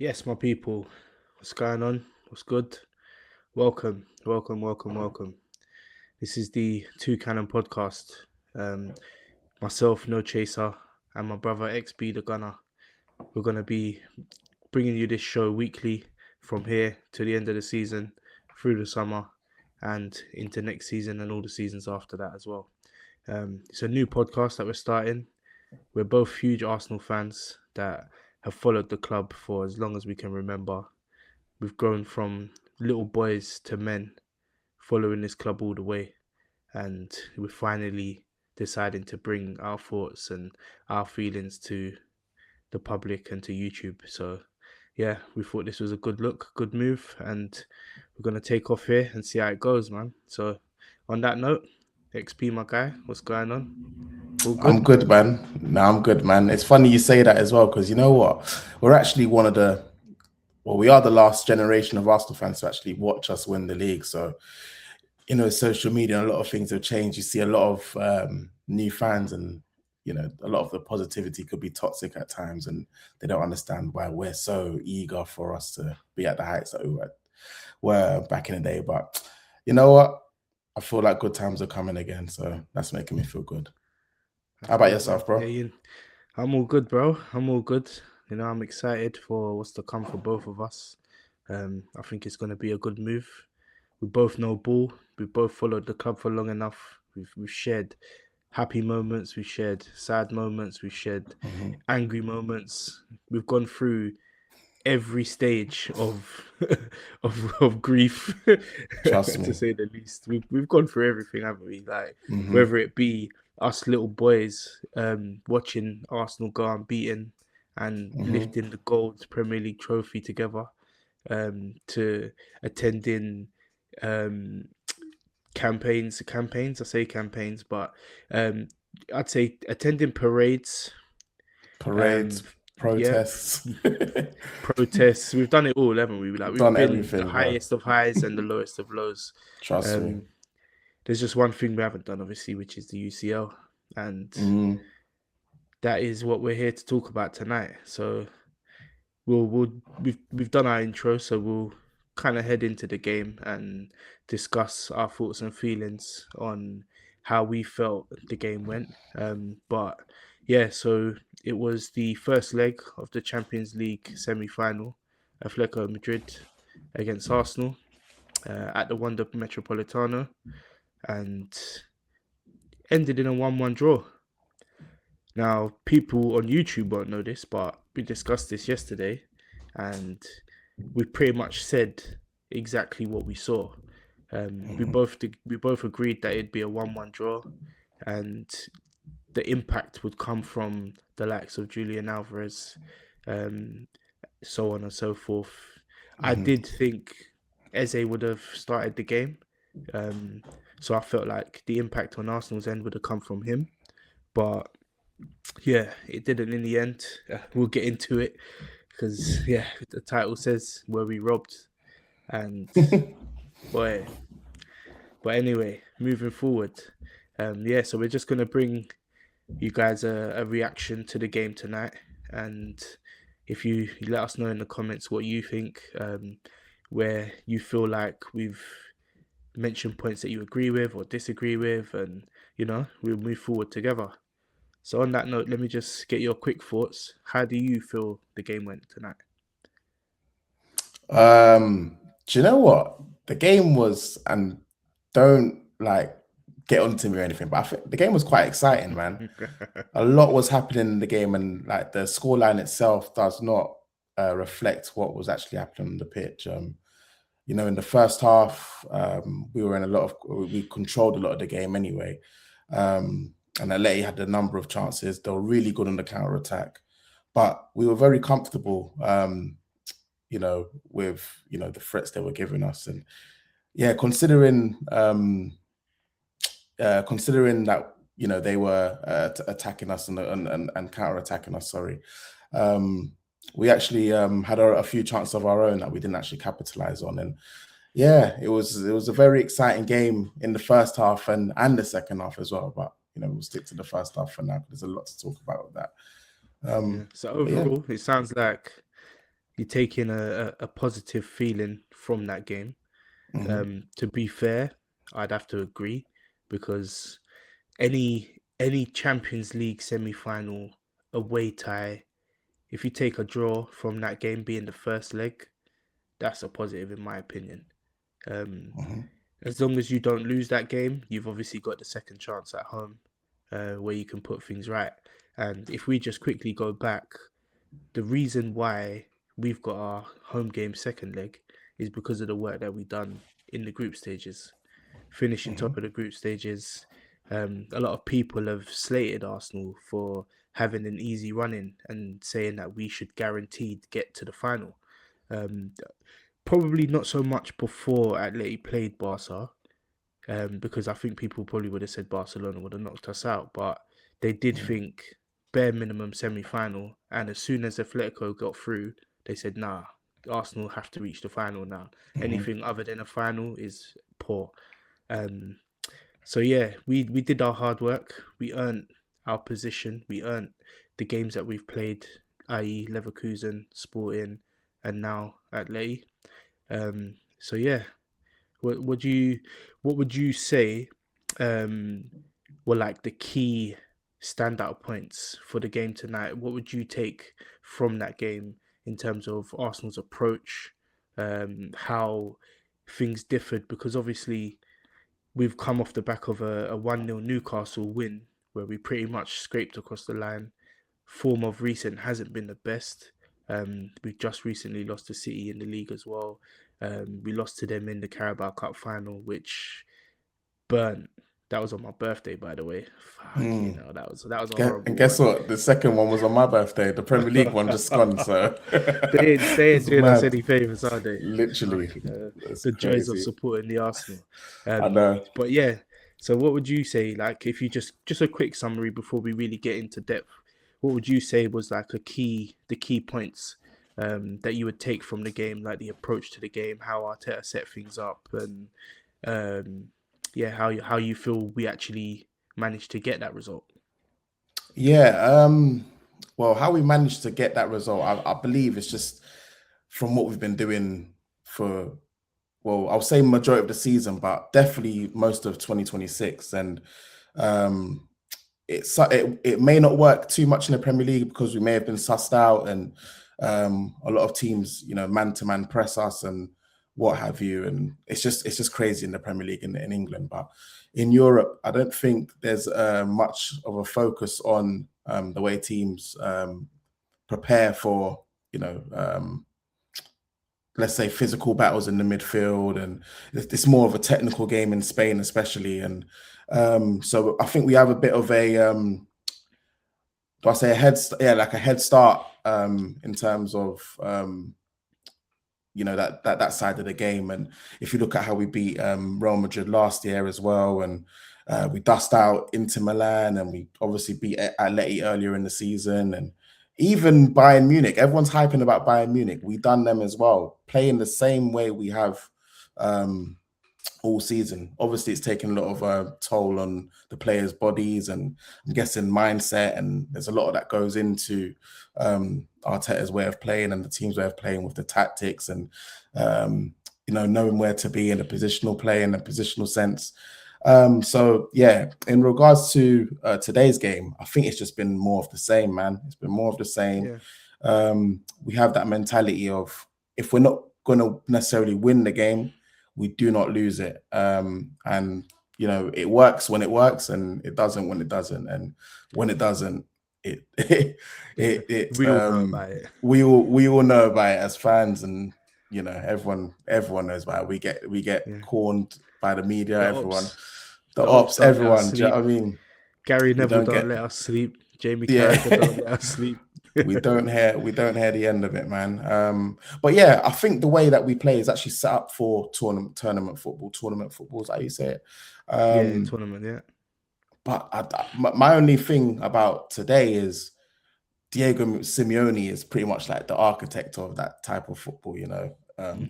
Yes, my people, what's going on? What's good? Welcome, welcome, welcome, welcome. This is the Two Cannon podcast. Um, Myself, NoChaser, and my brother XB The Gunner. We're gonna be bringing you this show weekly from here to the end of the season, through the summer, and into next season and all the seasons after that as well. It's a new podcast that we're starting. We're both huge Arsenal fans that have followed the club for as long as we can remember. We've grown from little boys to men following this club all the way. And we're finally deciding to bring our thoughts and our feelings to the public and to YouTube. So, yeah, we thought this was a good look, good move. And we're going to take off here and see how it goes, man. So, on that note, XP, my guy, what's going on? All good? I'm good, man. No, I'm good, man. It's funny you say that as well, because you know what? We're actually we are the last generation of Arsenal fans to actually watch us win the league. So, social media and a lot of things have changed. You see a lot of new fans, and a lot of the positivity could be toxic at times, and they don't understand why we're so eager for us to be at the heights that we were back in the day. But you know what? I feel like good times are coming again, so that's making me feel good. That's How about good, man. yourself, bro? Yeah, I'm all good, bro. I'm all good. I'm excited for what's to come for both of us. I think it's going to be a good move. We both know ball. We both followed the club for long enough. We've shared happy moments. We've shared sad moments. We've shared Mhm. angry moments. We've gone through every stage of of grief, Trust to me. say the least. We've gone through everything, haven't we? Like Hmm. whether it be us little boys watching Arsenal go unbeaten and Hmm. lifting the gold Premier League trophy together, to attending um campaigns. I say campaigns, but um I'd say attending parades. Parades, um yeah, protests. protests. We've done it all, haven't we? Like we've Done been the everything, bro. highest of highs and the lowest of lows. Trust me. Um, there's just one thing we haven't done, obviously, which is the UCL, and Mm. that is what we're here to talk about tonight. So we've done our intro, so we'll kind of head into the game and discuss our thoughts and feelings on how we felt the game went. But yeah, so it was the first leg of the Champions League semi-final, Atletico Madrid against Arsenal, at the Wanda Metropolitano, and ended in a 1-1 draw. Now, people on YouTube won't know this, but we discussed this yesterday, and we pretty much said exactly what we saw. Mhm. We both agreed that it'd be a 1-1 draw, and the impact would come from the likes of Julian Alvarez, um, so on and so forth. I Mhm. did think Eze would have started the game, um, so I felt like the impact on Arsenal's end would have come from him, but yeah, it didn't in the end. We'll get into it because yeah, the title says were we robbed, and boy. But anyway, moving forward, yeah. So we're just gonna bring you guys a reaction to the game tonight, and if you let us know in the comments what you think, where you feel like we've mentioned points that you agree with or disagree with, and we'll move forward together. So on that note, let me just get your quick thoughts. How do you feel the game went tonight? Do you know what? The game was, and don't like get onto me or anything, but I think the game was quite exciting, man. A lot was happening in the game, and like the scoreline itself does not reflect what was actually happening on the pitch. In the first half, we controlled a lot of the game anyway. And Atleti had a number of chances. They were really good on the counter attack, but we were very comfortable, with, the threats they were giving us. And yeah, considering that, they were attacking us and counter attacking us, sorry. We actually had a few chances of our own that we didn't actually capitalize on. And yeah, it was a very exciting game in the first half and the second half as well. But we'll stick to the first half for now. There's a lot to talk about with that. Yeah. So But yeah, overall, it sounds like you're taking a positive feeling from that game. To be fair, I'd have to agree because any Champions League semi-final away tie, if you take a draw from that game being the first leg, that's a positive in my opinion. Um, as long as you don't lose that game, you've obviously got the second chance at home, where you can put things right. And if we just quickly go back, the reason why we've got our home game second leg is because of the work that we done in the group stages, finishing top of the group stages. A lot of people have slated Arsenal for having an easy run in and saying that we should guaranteed get to the final. Um, Probably not so much before Atleti played Barca, because I think people probably would have said Barcelona would have knocked us out, but they did think bare minimum semi-final, and as soon as Atletico got through, they said, nah, Arsenal have to reach the final now. Anything other than a final is poor. Um, so yeah, we did our hard work. We earned our position. We earned the games that we've played, i.e. Leverkusen, Sporting, and now Atleti. So yeah, what would you say were like the key standout points for the game tonight? What would you take from that game in terms of Arsenal's approach, how things differed? Because obviously we've come off the back of a 1-0 Newcastle win where we pretty much scraped across the line. Form of recent hasn't been the best. We've just recently lost to City in the league as well. We lost to them in the Carabao Cup final, which burnt. That was on my birthday, by the way. Fuck, you know, that was a And horrible guess one. what? The second one was on my birthday. The Premier League one just gone. So They ain't it's doing us mad. any favors, are they? Literally, Fucking it's the joys of crazy. supporting the Arsenal. I know. But yeah. So what would you say? Like, if you just a quick summary before we really get into depth, what would you say was like the key points that you would take from the game, like the approach to the game, how Arteta set things up, and yeah, how you feel we actually managed to get that result? Yeah. Well, how we managed to get that result, I believe it's just from what we've been doing for, well, I'll say majority of the season, but definitely most of 2026. And um, it may not work too much in the Premier League because we may have been sussed out, and a lot of teams, man to man press us and what have you, and it's just crazy in the Premier League in England. But in Europe, I don't think there's much of a focus on the way teams prepare for let's say physical battles in the midfield, and it's more of a technical game in Spain especially. And so I think we have a bit of a do I say a like a head start in terms of that side of the game. And if you look at how we beat Real Madrid last year as well, and we dust out Inter Milan, and we obviously beat Atleti earlier in the season, and even Bayern Munich. Everyone's hyping about Bayern Munich. We done them as well, playing the same way we have all season. Obviously, it's taken a lot of toll on the players' bodies, and I'm guessing mindset, and there's a lot of that goes into Arteta's way of playing and the team's way of playing with the tactics, and knowing where to be in a positional play and a positional sense. So yeah, in regards to today's game, I think it's just been more of the same, man. It's been more of the same. Yeah. We have that mentality of, if we're not going to necessarily win the game, we do not lose it. And it works when it works, and it doesn't when it doesn't. And when it doesn't, We all know about it. We all know about it as fans, and everyone knows about it. We get corned by the media, the ops, everyone. Do you know what I mean? Gary Neville don't let us sleep. Jamie Carragher don't let us sleep. we don't hear the end of it, man. But yeah, I think the way that we play is actually set up for tournament football. Tournament football is how you say it. Tournament, yeah. But my only thing about today is Diego Simeone is pretty much like the architect of that type of football.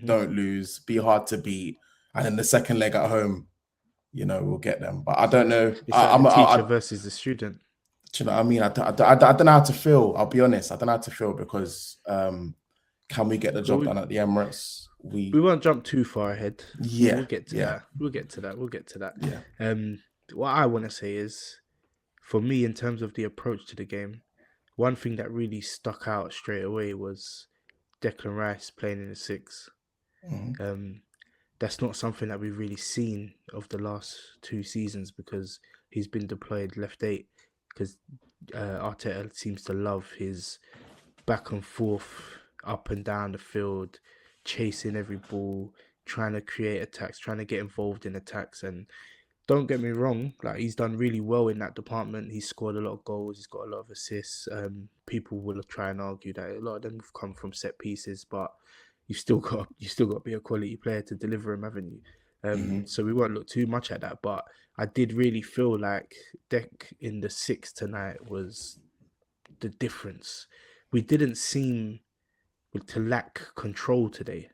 Don't lose, be hard to beat, and then the second leg at home, we'll get them. But I don't know. It's like the teacher versus the student. Do you know what I mean? I don't know how to feel. I'll be honest. I don't know how to feel because can we get the So job done at the Emirates? we won't jump too far ahead. We'll get to that. We'll get to that. Yeah. What I want to say is, for me, in terms of the approach to the game, one thing that really stuck out straight away was Declan Rice playing in the six. Um, that's not something that we've really seen of the last 2 seasons because he's been deployed left 8 because Arteta seems to love his back and forth, up and down the field, chasing every ball, trying to create attacks, trying to get involved in attacks. And don't get me wrong, like he's done really well in that department. He's scored a lot of goals. He's got a lot of assists. People will try and argue that a lot of them have come from set pieces, but you've still got to be a quality player to deliver them, haven't you? So we won't look too much at that. But I did really feel like Deck in the six tonight was the difference. We didn't seem to lack control today.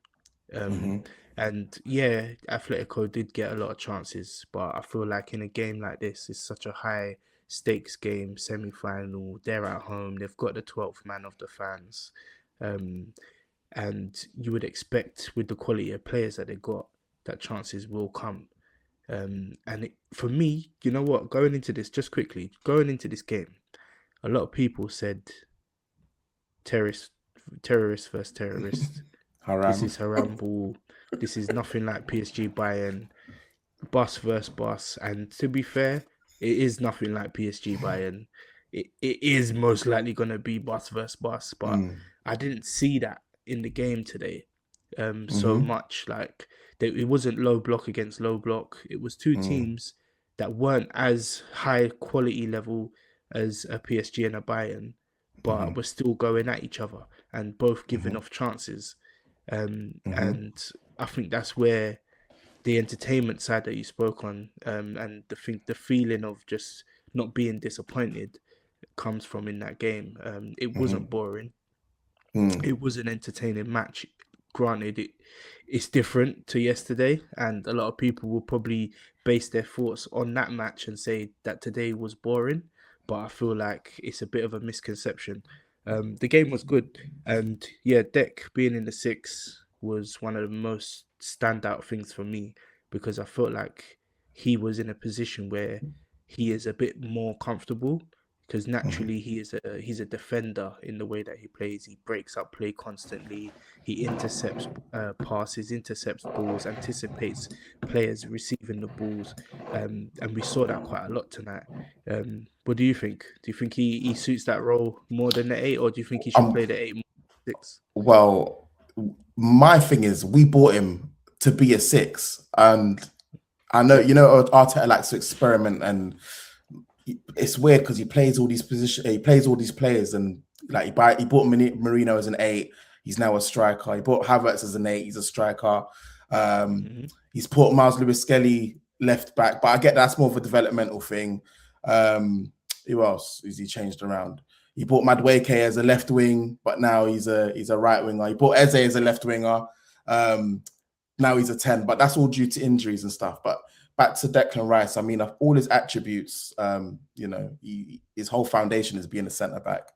And yeah, Atletico did get a lot of chances, but I feel like in a game like this, it's such a high stakes game, semi-final. They're at home. They've got the 12th man of the fans, and you would expect with the quality of players that they got, that chances will come. For me, you know what? Going into this game, a lot of people said terrorist versus terrorist. This is haram ball. This is nothing like PSG Bayern. Bus versus bus. And to be fair, it is nothing like PSG Bayern. It is most likely going to be bus versus bus. But I didn't see that in the game today so much. Like, it wasn't low block against low block. It was two teams that weren't as high quality level as a PSG and a Bayern, but were still going at each other and both giving off chances. And I think that's where the entertainment side that you spoke on, and the feeling of just not being disappointed comes from in that game. It wasn't boring. It was an entertaining match. Granted, it's different to yesterday, and a lot of people will probably base their thoughts on that match and say that today was boring. But I feel like it's a bit of a misconception. The game was good, and yeah, Deck being in the six was one of the most standout things for me because I felt like he was in a position where he is a bit more comfortable because naturally he's a defender in the way that he plays. He breaks up play constantly. He intercepts passes, intercepts balls, anticipates players receiving the balls, and we saw that quite a lot tonight. What do you think? Do you think he suits that role more than the 8, or do you think he should play the 8 more than 6? Well, my thing is we bought him to be a 6, and I know Arteta likes to experiment, and it's weird because he plays all these positions, he plays all these players, and like he bought Marino as an 8, he's now a striker. He bought Havertz as an 8, he's a striker. He's put Miles Lewis-Skelly left back, but I get that's more of a developmental thing. Who else is he changed around? He bought Madueke as a left wing, but now he's a right winger. He bought Eze as a left winger. Now he's a 10, but that's all due to injuries and stuff. But back to Declan Rice, I mean, of all his attributes, his whole foundation is being a centre back.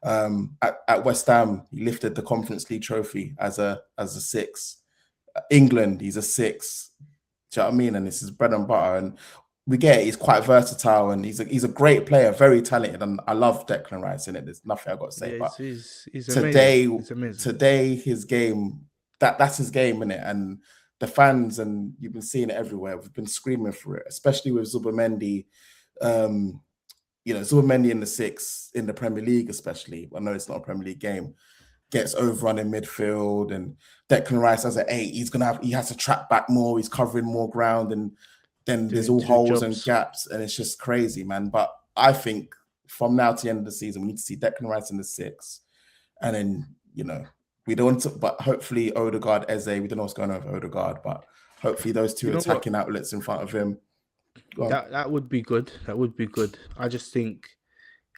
At West Ham, he lifted the Conference League trophy as a 6. England, he's a 6. Do you know what I mean? And this is bread and butter. And we get it, he's quite versatile, and he's a great player, very talented, and I love Declan Rice in it. There's nothing I got to say. Yeah, but he's today, amazing. Today, his game, that's his game, innit? And the fans, and you've been seeing it everywhere, we've been screaming for it, especially with Zubimendi. Zubimendi in the 6 in the Premier League, especially. I know it's not a Premier League game. Gets overrun in midfield, and Declan Rice as an 8, he has to track back more. He's covering more ground, and then there's all holes and gaps, and it's just crazy, man. But I think from now to the end of the season, we need to see Declan Rice in the 6, and then we don't want to, but hopefully Odegaard, Eze, we don't know what's going on with Odegaard, but hopefully those two attacking outlets in front of him. That would be good. That would be good. I just think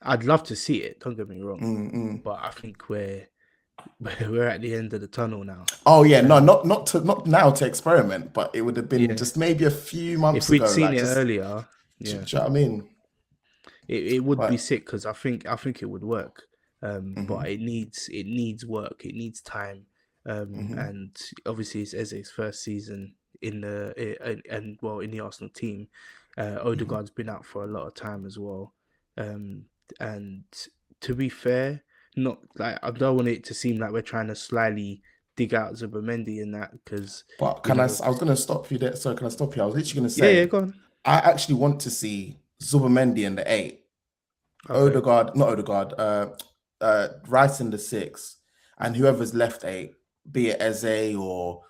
I'd love to see it. Don't get me wrong, but I think we're at the end of the tunnel now. Oh yeah, no, not now to experiment, but it would have been just maybe a few months ago. If we'd seen it earlier, do you know what I mean? It would be sick because I think it would work, but it needs work. It needs time. And obviously it's Eze's first season in the Arsenal team. Odegaard's been out for a lot of time as well. And to be fair, not like I don't want it to seem like we're trying to slyly dig out Zubimendi in that, because But I was going to stop you there. So can I stop you? I was literally going to yeah, say, go on. I actually want to see Zubimendi in the 8, Okay. Rice in the 6, and whoever's left 8, be it Eze or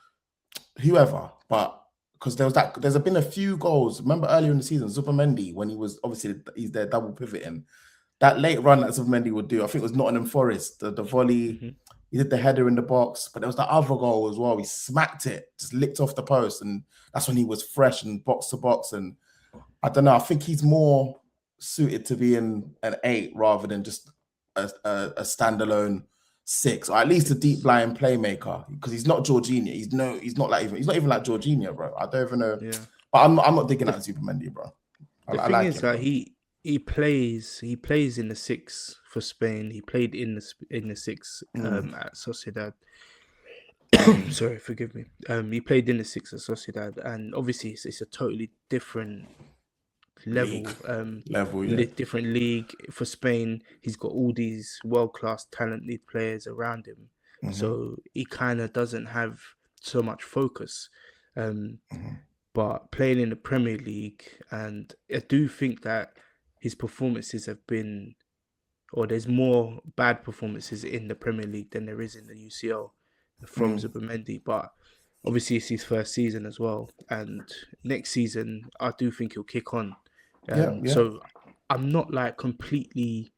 whoever. But because there's been a few goals. Remember earlier in the season, Zubimendi, when he was obviously he's there double pivoting, that late run that Zubimendi would do, I think it was Nottingham Forest, the volley. He did the header in the box, but there was the other goal as well. He smacked it, just licked off the post, and that's when he was fresh and box to box. And I don't know, I think he's more suited to be in an 8 rather than just a standalone 6, or at least a deep lying playmaker, because he's not Jorginho. He's not even like Jorginho, bro. I don't even know. Yeah. But I'm not digging at Zubimendi, bro. The thing is that he plays in the 6 for Spain. He played in the 6 at Sociedad. Sorry, forgive me. He played in the 6 at Sociedad, and obviously it's a totally different level, different league for Spain. He's got all these world-class talented players around him, so he kind of doesn't have so much focus. But playing in the Premier League, and I do think that his performances have been, or there's more bad performances in the Premier League than there is in the UCL from Zubimendi. But obviously it's his first season as well, and next season I do think he'll kick on. So I'm not like completely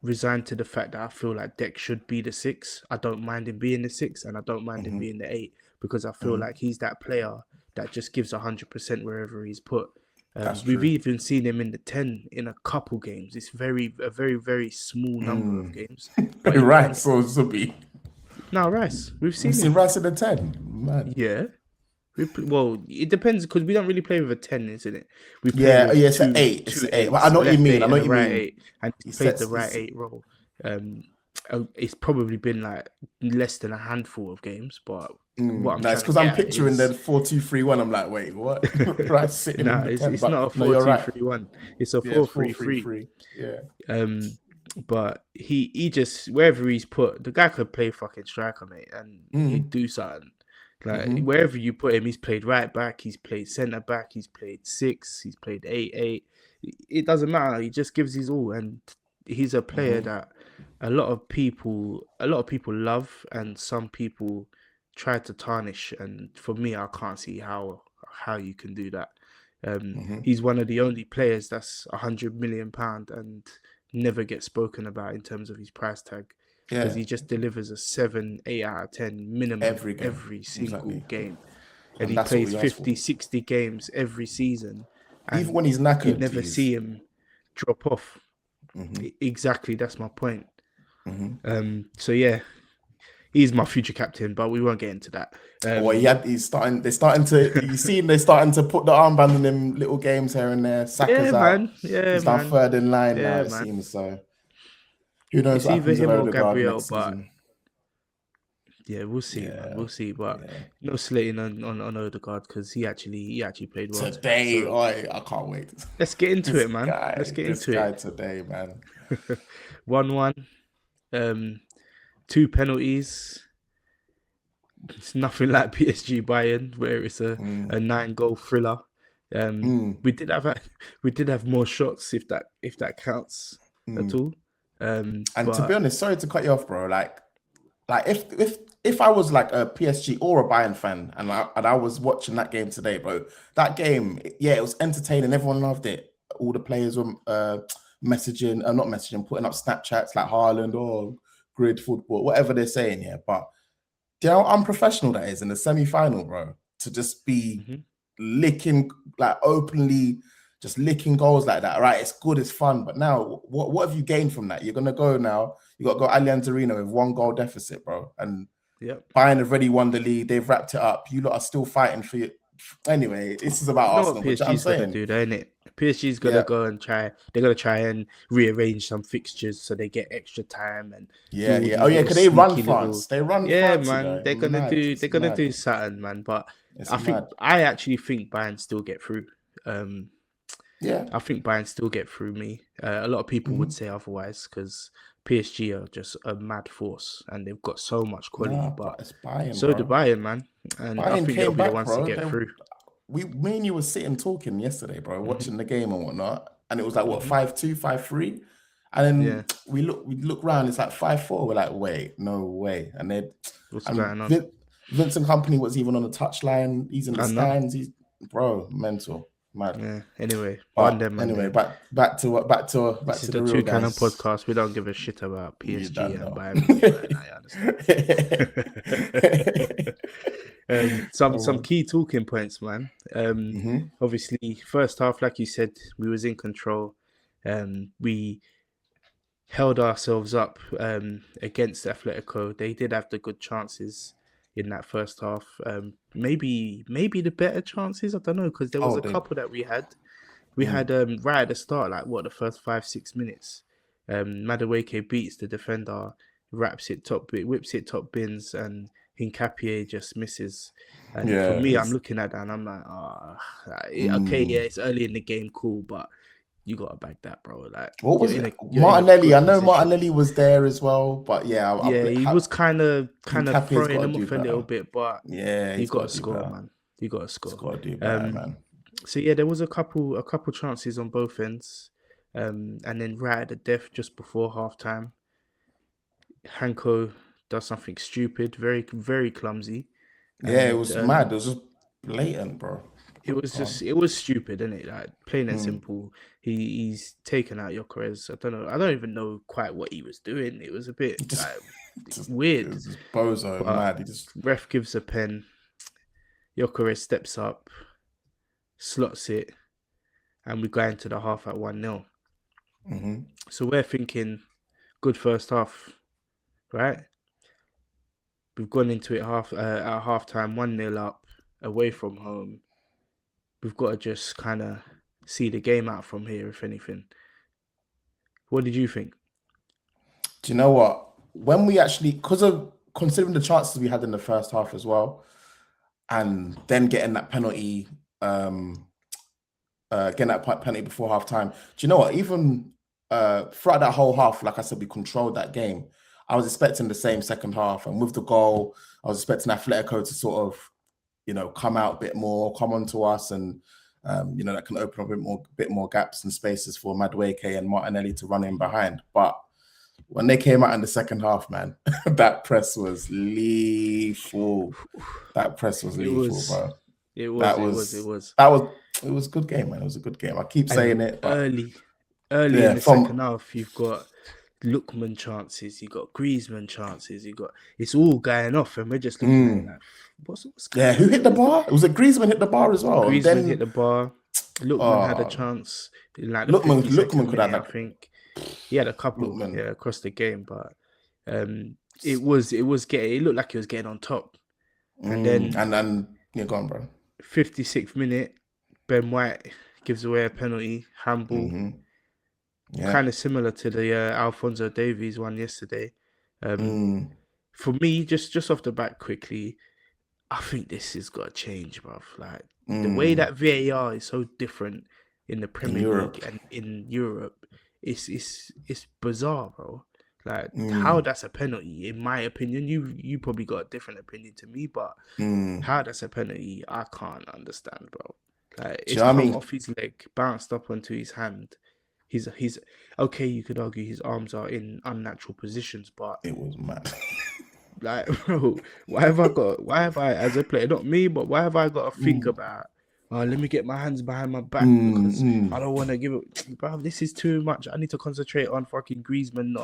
resigned to the fact that I feel like Dec should be the 6. I don't mind him being the 6, and I don't mind him being the 8, because I feel like he's that player that just gives 100% wherever he's put. We've even seen him in the 10 in a couple games. It's a very, very small number of games. Rice or Zubi? No, Rice. We've seen Rice in the 10. Man. Yeah. Well, it depends, because we don't really play with a 10, isn't it? We play it's an 8. It's an 8. Well, I know what you mean. And he played the right 8 role. It's probably been like less than a handful of games, but it's because I'm picturing the 4-2-3-1. I'm like, wait, what? Right, sitting in the 10, it's not a 4-2-3-1. It's a 4-3-3. Yeah. But he just, wherever he's put, the guy could play fucking striker, mate, and he'd do something. Like wherever you put him, he's played right back, he's played centre back, he's played 6, he's played 8. It doesn't matter. He just gives his all, and he's a player that a lot of people love, and some people try to tarnish. And for me, I can't see how you can do that. He's one of the only players that's £100 million and never gets spoken about in terms of his price tag. Because he just delivers a 7, 8 out of 10 minimum every single game. And he plays 50, 60 games every season. And even when he's knackered, you never see him drop off. Exactly, that's my point. So yeah, he's my future captain, but we won't get into that. They're starting to, you see, they're starting to put the armband in them little games here and there. Saka's out. He's down third in line now, it seems. So who knows? It's either him or Gabriel, but yeah, we'll see. Man. We'll see, but no slating on Odegaard, because he actually played well today. I can't wait. Let's get into it, man. Let's get into it today, man. 1-1, 2 penalties. It's nothing like PSG Bayern, where it's a 9-goal thriller. We did have more shots, if that counts at all. And to be honest, sorry to cut you off, bro. Like if I was like a PSG or a Bayern fan and I was watching that game today, bro, that game, it was entertaining. Everyone loved it. All the players were not messaging, putting up Snapchats like Haaland or grid football, whatever they're saying here. But do you know how unprofessional that is in the semi-final, bro? To just be licking, like openly, just licking goals like that. Right, it's good, it's fun. But now, what have you gained from that? You're gonna go now. You got to go Allianz Arena with 1 goal deficit, bro. And Bayern have already won the league. They've wrapped it up. You lot are still fighting anyway, this is about You know what Arsenal, but I'm PSG's gonna saying, do, though, innit? PSG's gonna yeah, go and try. They're gonna try and rearrange some fixtures so they get extra time and do yeah, all yeah. Oh these yeah, little because they run sneaky France. little. They run Yeah, France, you man. know. They're gonna Mad. do. It's They're gonna mad. do something, man. But It's mad. I actually think Bayern still get through. Um, Yeah. I think Bayern still get through me. A lot of people would say otherwise because PSG are just a mad force and they've got so much quality. Nah, but But it's Bayern, so do bro. Bayern, man. And I Bayern think they'll came be the back, ones to bro. get through. Me and you were sitting talking yesterday, bro, Hmm. watching the game and whatnot, and it was like what Hmm. 5-2, 5-3, and then Yeah. we look round, it's like 5-4. We're like, wait, no way, What's and going on? Vincent Company was even on the touchline. He's in the I know. stands. He's bro, mental, mad. Yeah. Anyway, on But them, man. anyway, There. back This is to the the real Two Cannon guys. podcast. We don't give a shit about You PSG don't and know. Bayern Munich, man. I understand. Some Oh, key talking points, man. mhm. Obviously, first half, like you said, we was in control. We held ourselves up against Atletico. They did have the good chances in that first half. Maybe the better chances. I don't know because there was Oh, a they. couple that we had. We Mm. had right at the start, like what the first 5-6 minutes. Madueke beats the defender, whips it top bins, and Hincapie just misses. And for Yeah, me, I'm it's looking at that and I'm like, okay, yeah, mm. it's early in the game, cool, but you gotta bag that, bro. Like What was it? you're in a Martinelli. I good know position. Martinelli was there as well, but yeah, Yeah, he was kind of Hincapie's throwing got to them do off a little better. bit, but Yeah, you he's got to got to do score, better. man. You got to He's score. got to do better, Um, man. so yeah, there was a couple chances on both ends, and then right at the death just before half time, Hanko does something stupid, very clumsy, Yeah, it and was mad. It was just blatant, bro. But go on. it was stupid, isn't it? Like plain and Mm. simple. He's taken out Jokeres. I don't know. I don't even know quite what he was doing. It was a bit Just, like it weird, was just bozo, but mad. He just. ref gives a pen. Jokeres steps up, slots it, and we go into the half at 1-0. Mhm. So we're thinking good first half, right? We've gone into it at half time, 1-0 up, away from home. We've got to just kind of see the game out from here, if anything. What did you think? Do you know what? When we actually, because of considering the chances we had in the first half as well, and then getting that penalty, getting that penalty before half time. Do you know what? Even throughout that whole half, like I said, we controlled that game. I was expecting the same second half, and with the goal, I was expecting Atletico to sort of, come out a bit more, come onto us, and that can open up a bit more gaps and spaces for Madueke and Martinelli to run in behind. But when they came out in the second half, man, that press was lethal. That press was It lethal, was, bro. it was, That it was, it was was. that was it was a good game, man. It was a good game. I keep And saying it, but early in yeah, the second half, you've got Lookman chances, you got Griezmann chances, it's all going off, and we're just looking at it like, what's yeah, going who on hit here? the bar? It was a Griezmann hit the bar as well, and Griezmann hit then the bar. Lookman had a uh chance in like the Lookman 52nd could have minute, I like think. He had a couple, Lookman. yeah, across the game, but it looked like he was getting on top. And then And yeah, go on, bro. 56th minute, Ben White gives away a penalty, handball, Yeah. kind of similar to the Alphonso Davies one yesterday. Um, Mm. for me, just off the bat quickly, I think this has got to change, bruv. Like the way Mm. that VAR is so different in the In Premier Europe. League and in Europe, it's bizarre, bro. Like how Mm. that's a penalty, in my opinion. You probably got a different opinion to me, but Mm. how that's a penalty, I can't understand, bro. Like Do you it's know what I come mean? off his leg, bounced up onto his hand. He's okay. You could argue his arms are in unnatural positions, but It was mad. like, bro, why have I, as a player, not me, but why have I got to think about, oh, let me get my hands behind my back because I don't want to give it, bro, this is too much. I need to concentrate on fucking Griezmann,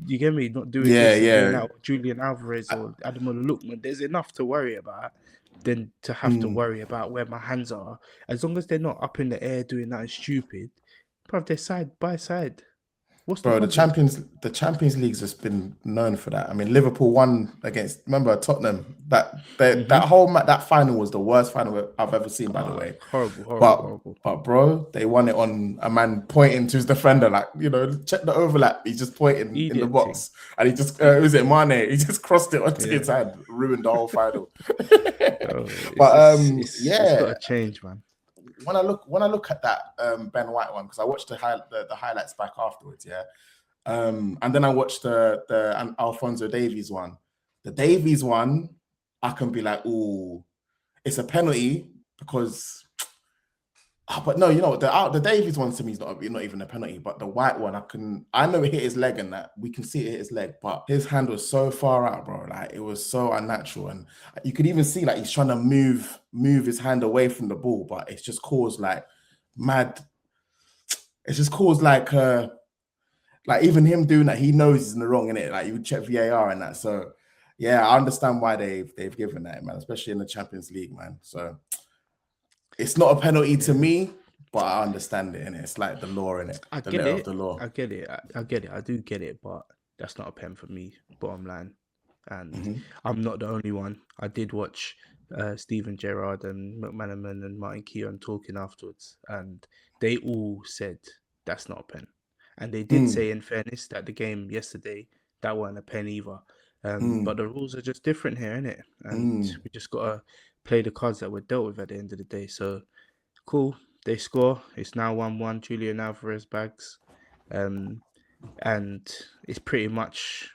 you get me, not doing Yeah, this and doing yeah. that, or Julian Alvarez or Ademola Lookman. There's enough to worry about than to have to Mm. worry about where my hands are. As long as they're not up in the air doing that stupid, bro, they're side by side. What's the Bro, problem? the Champions League's just been known for that. I mean, Liverpool won against, remember, Tottenham. That whole that final was the worst final I've ever seen, by the way. Horrible, horrible, But horrible. bro, they won it on a man pointing to his defender, like, check the overlap. He's just pointing in the Idiot box, and he just was it Mane? He just crossed it onto his hand, ruined the whole final. It's got to change, man. When I look at that Ben White one, because I watched the highlights back afterwards, and then I watched the Alphonso Davies one. The Davies one, I can be like, ooh, it's a penalty because. But no, the Davies one to me is not even a penalty. But the White one, I know it hit his leg and that we can see it hit his leg, but his hand was so far out, bro. Like it was so unnatural, and you could even see like he's trying to move his hand away from the ball, but it's just caused like mad. It's just caused like even him doing that, he knows he's in the wrong, innit? Like you would check VAR and that. So yeah, I understand why they've given that, man, especially in the Champions League, man. So. It's not a penalty to me, but I understand it, and it's like the law in it. The letter of the law. I get it. I do get it, but that's not a pen for me. Bottom line, and I'm not the only one. I did watch Steven Gerrard and McManaman and Martin Keown talking afterwards, and they all said that's not a pen. And they did say, in fairness, that the game yesterday that wasn't a pen either. But the rules are just different here, innit? And we just gotta play the cards that we're dealt with at the end of the day. So cool, they score. It's now 1-1. Julian Alvarez bags, and it's pretty much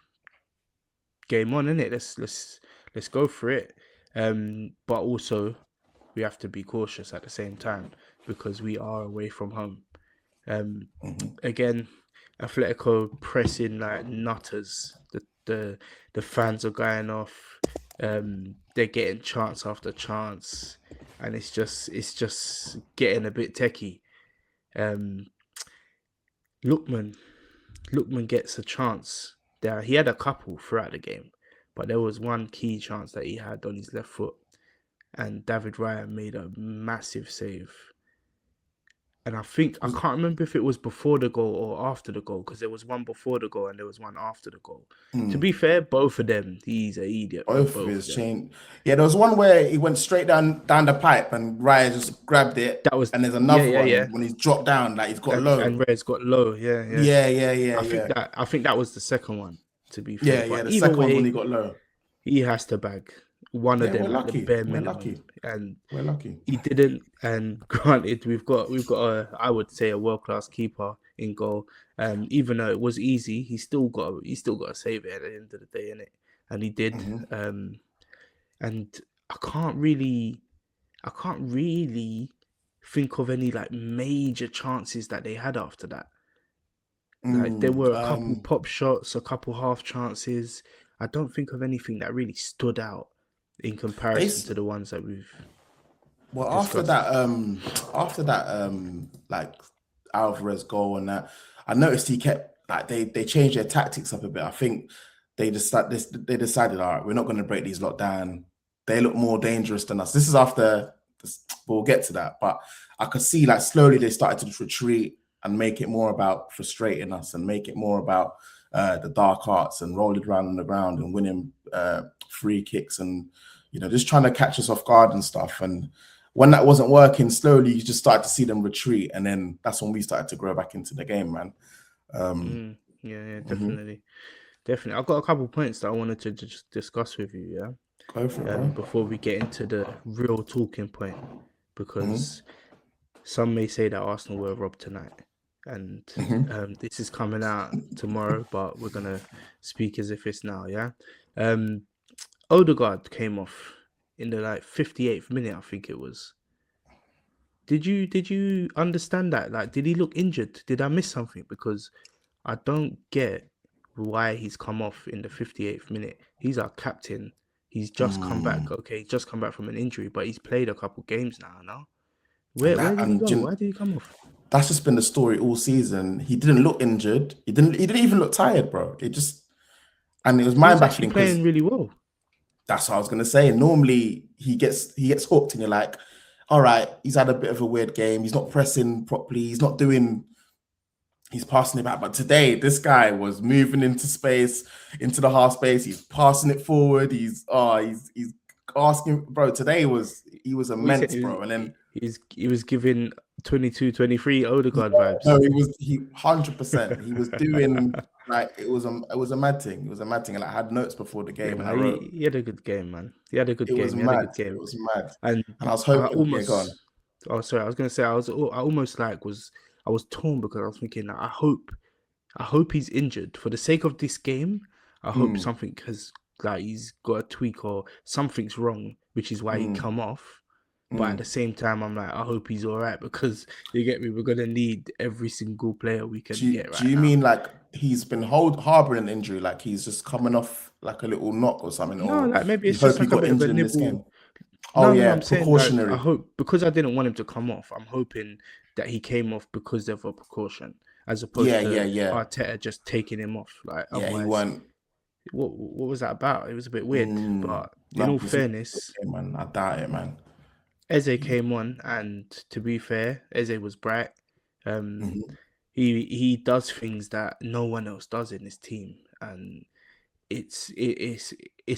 game on, innit? Let's go for it. But also we have to be cautious at the same time because we are away from home. Again, Atletico pressing like nutters. The fans are going off. They're getting chance after chance, and it's just getting a bit techie. Lookman gets a chance. There, he had a couple throughout the game, but there was one key chance that he had on his left foot, and David Raya made a massive save. And I can't remember if it was before the goal or after the goal, because there was one before the goal and there was one after the goal. To be fair, both of them, he's an idiot. Both of his chain. Yeah, there was one where he went straight down the pipe and Raya just grabbed it. And there's another one when he's dropped down, like he's got low. And Raya's got low, I think that was the second one, to be fair. Yeah, the second one when he got low. He has to bag one of them at the bare minimum. And we're lucky. He didn't. And granted, we've got I would say a world-class keeper in goal. Even though it was easy, he still got to save it at the end of the day, innit? And he did. And I can't really think of any like major chances that they had after that. Like there were a couple pop shots, a couple half chances. I don't think of anything that really stood out in comparison to the ones that we've. Well, discussed. after that, like Alvarez goal and that, I noticed he kept like they changed their tactics up a bit. I think they decided, all right, we're not going to break these lot down. They look more dangerous than us. This is after. We'll get to that, but I could see like slowly they started to just retreat and make it more about frustrating us and make it more about the dark arts and rolling around on the ground and winning free kicks and just trying to catch us off guard and stuff. And when that wasn't working, slowly you just started to see them retreat, and then that's when we started to grow back into the game, man. Definitely. I've got a couple of points that I wanted to just discuss with you. Yeah, go for it, before we get into the real talking point, because some may say that Arsenal were robbed tonight. And this is coming out tomorrow, but we're gonna speak as if it's now. Yeah, Odegaard came off in the 58th minute, I think it was. Did you understand that? Like, did he look injured? Did I miss something? Because I don't get why he's come off in the 58th minute. He's our captain. He's just come back. Okay, he's just come back from an injury, but he's played a couple games now. Where did he go? Why did he come off? That's just been the story all season. He didn't look injured. He didn't even look tired, bro. It was mind-baffling. He's playing really well. That's what I was gonna say. Normally he gets hooked, and you're like, all right, he's had a bit of a weird game. He's not pressing properly. He's not doing he's passing it back. But today, this guy was moving into space, into the half space. He's passing it forward. He's asking, bro. Today he was What he said, immense, bro. And then he was giving 22, 23 Odegaard vibes. no, he 100%. He was doing like it was a mad thing. It was a mad thing, and I had notes before the Yeah, game, and I man, wrote. he had a good game, man. He had a good It was game. He had a mad. good game. It was mad. And And I was I hoping, yeah, go on. almost, oh, sorry, I was gonna say I almost like I was torn because I was thinking I hope he's injured for the sake of this game. I hope something has like he's got a tweak or something's wrong, which is why he come off. But at the same time, I'm like, I hope he's all right because you get me. We're gonna need every single player we can get right Do you now. mean like he's been harboring an injury, like he's just coming off like a little knock or something, No, or like maybe you it's just hope he like a got bit of a injured in this game? nibble. Oh No, yeah, I'm saying like I precautionary. hope because I didn't want him to come off. I'm hoping that he came off because of a precaution, as opposed to Arteta just taking him off. Like Yeah, he otherwise, won. what was that about? It was a bit weird. But in No, all fairness, man, I doubt it, man. Eze came on, and to be fair, Eze was bright. He does things that no one else does in this team, and it's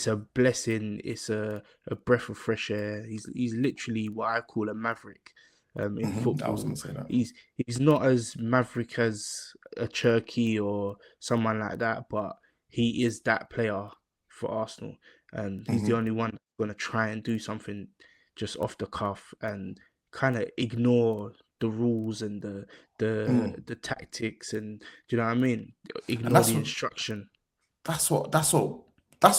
a blessing. It's a breath of fresh air. He's literally what I call a maverick. In football, I was gonna say that. he's not as maverick as a Cherky or someone like that, but he is that player for Arsenal, and he's the only one that's gonna try and do something just off the cuff and kind of ignore the rules and the tactics, and do you know what I mean? Ignore the instruction. That's what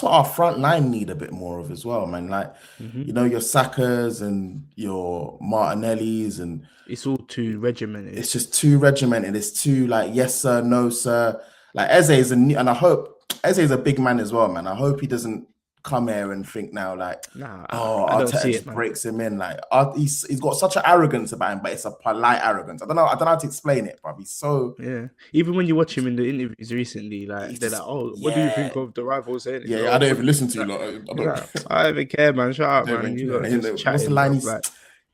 our front line need a bit more of as well, man. Like, you know, your Sakas and your Martinellis, and it's all too regimented. It's just too regimented. It's too like yes sir, no sir. Like Eze is and I hope Eze is a big man as well, man. I hope he doesn't come here and think now like, I don't see it, man. Breaks him in. Like he's got such an arrogance about him, but it's a polite arrogance. I don't know how to explain it, but he's so Even when you watch him in the interviews recently, like they're like, "Oh, what do you think of the rivals?" I don't even listen to you. I don't even care, man. Shut up, man. You got just chatting. What's the line?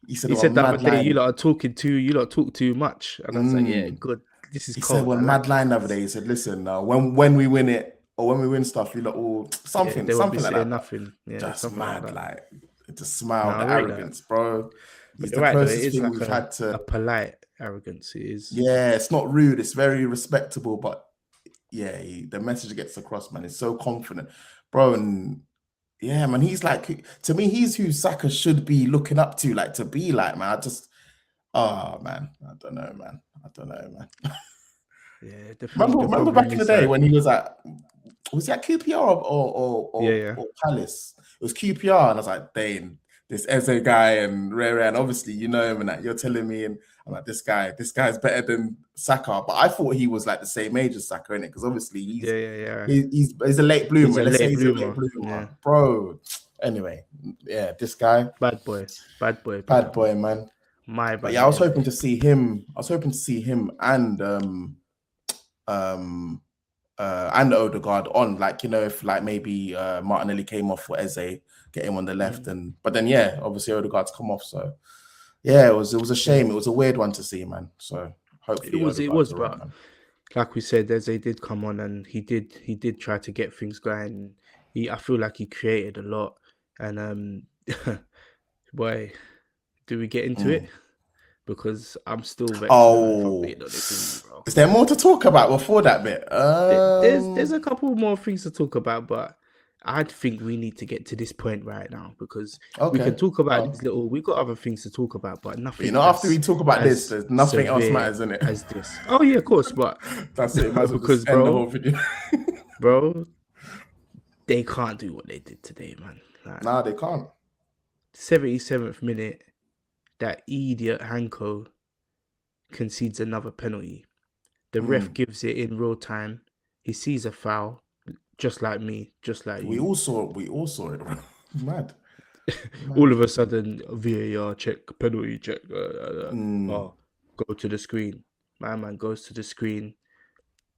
He said that other day, you lot are talking you lot talk too much, and I was like, yeah, good. This is cold. He said one mad line the other day. He said, listen, when we win it. Or when we win stuff, you lot all something like that. Nothing. Yeah, just mad, like it's a smile, the arrogance, bro. He's the closest thing we've had to a polite arrogance. It is. Yeah, it's not rude. It's very respectable, but yeah, the message gets across, man. It's so confident, bro. And yeah, man, he's like to me, he's who Saka should be looking up to, like to be like, man. I don't know, man. Yeah, remember back in the day when he was at. Was he at QPR or Palace? It was QPR, and I was like, dang, this Eze guy and Rere, and obviously you know him, and that you're telling me, and I'm like, this guy's better than Saka, but I thought he was like the same age as Saka, innit? Because obviously he's a late bloomer. Let's say he's a late bloomer, bro. Anyway, yeah, this guy, bad boy, man. But yeah, I was hoping to see him. And Odegaard on, like, you know, if like maybe Martinelli came off for Eze, get him on the left, but then obviously Odegaard's come off, so yeah, it was a shame. It was a weird one to see, man. So hopefully it was, but like we said, Eze did come on and he did try to get things going. I feel like he created a lot, and boy, do we get into it? Because I'm still vexed. Is there more to talk about before that bit? There's a couple more things to talk about, but I think we need to get to this point right now because we can talk about these little. We've got other things to talk about, but nothing. You know, after we talk about this, there's nothing else matters, isn't it? As this. Oh yeah, of course, but that's it. Because bro, they can't do what they did today, man. Like, nah, they can't. 77th minute. That idiot Hanko concedes another penalty. The ref gives it in real time. He sees a foul, just like me, just like you. We all saw it. Mad. All of a sudden, VAR check, penalty check. Go to the screen. My man goes to the screen.